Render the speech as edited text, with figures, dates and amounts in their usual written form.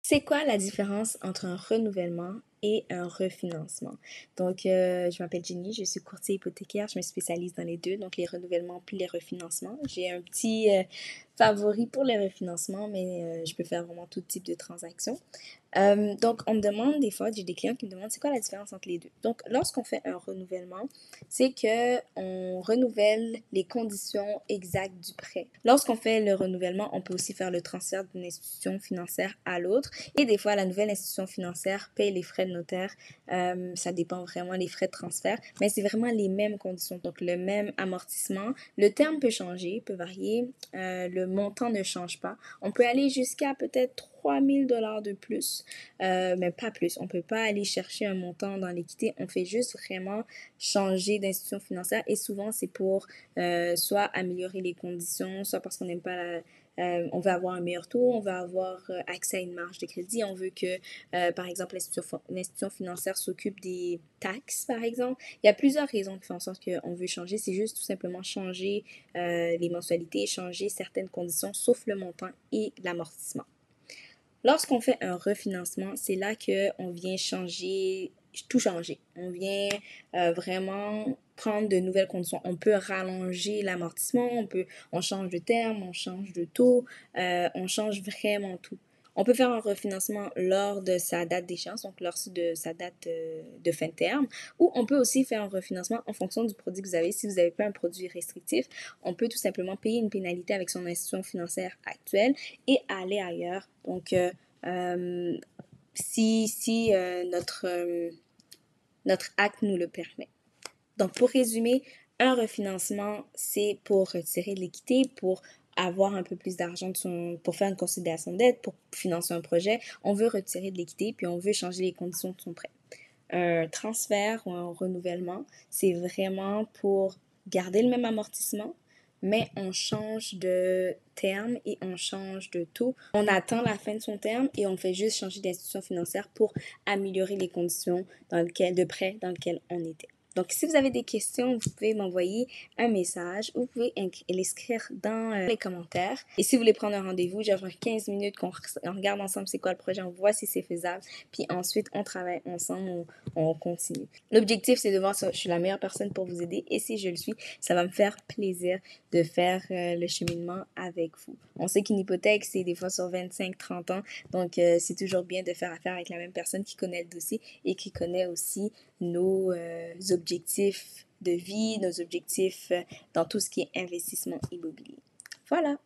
C'est quoi la différence entre un renouvellement et un refinancement? Donc, je m'appelle Jenny, je suis courtier hypothécaire, je me spécialise dans les deux, donc les renouvellements puis les refinancements. J'ai un petit favori pour les refinancements, mais je peux faire vraiment tout type de transactions. Donc, on me demande des fois, j'ai des clients qui me demandent c'est quoi la différence entre les deux. Donc, lorsqu'on fait un renouvellement, c'est que on renouvelle les conditions exactes du prêt. Lorsqu'on fait le renouvellement, on peut aussi faire le transfert d'une institution financière à l'autre. Et des fois, la nouvelle institution financière paye les frais de notaire. Ça dépend vraiment des frais de transfert, mais c'est vraiment les mêmes conditions. Donc, le même amortissement. Le terme peut changer, peut varier. Le montant ne change pas. On peut aller jusqu'à peut-être 3 000 $ de plus, mais pas plus. On peut pas aller chercher un montant dans l'équité. On fait juste vraiment changer d'institution financière et souvent c'est pour soit améliorer les conditions, soit parce qu'on n'aime pas on veut avoir un meilleur taux, on veut avoir accès à une marge de crédit, on veut que, par exemple, l'institution financière s'occupe des taxes, par exemple. Il y a plusieurs raisons qui font en sorte qu'on veut changer. C'est juste tout simplement changer les mensualités, changer certaines conditions, sauf le montant et l'amortissement. Lorsqu'on fait un refinancement, c'est là qu'on vient changer, tout changer. On vient vraiment prendre de nouvelles conditions. On peut rallonger l'amortissement, on change de terme, on change de taux, on change vraiment tout. On peut faire un refinancement lors de sa date d'échéance, donc lors de sa date de fin de terme, ou on peut aussi faire un refinancement en fonction du produit que vous avez. Si vous n'avez pas un produit restrictif, on peut tout simplement payer une pénalité avec son institution financière actuelle et aller ailleurs. Donc, si notre acte nous le permet. Donc, pour résumer, un refinancement, c'est pour retirer de l'équité, pour avoir un peu plus d'argent pour faire une consolidation de dette, pour financer un projet. On veut retirer de l'équité, puis on veut changer les conditions de son prêt. Un transfert ou un renouvellement, c'est vraiment pour garder le même amortissement, mais on change de terme et on change de taux. On attend la fin de son terme et on fait juste changer d'institution financière pour améliorer les conditions de prêt dans lesquelles on était. Donc, si vous avez des questions, vous pouvez m'envoyer un message ou vous pouvez l'écrire dans les commentaires. Et si vous voulez prendre un rendez-vous, j'ai 15 minutes qu'on regarde ensemble c'est quoi le projet, on voit si c'est faisable. Puis ensuite, on travaille ensemble, on continue. L'objectif, c'est de voir si je suis la meilleure personne pour vous aider. Et si je le suis, ça va me faire plaisir de faire le cheminement avec vous. On sait qu'une hypothèque, c'est des fois sur 25-30 ans. Donc, c'est toujours bien de faire affaire avec la même personne qui connaît le dossier et qui connaît aussi nos objectifs de vie, nos objectifs dans tout ce qui est investissement immobilier. Voilà.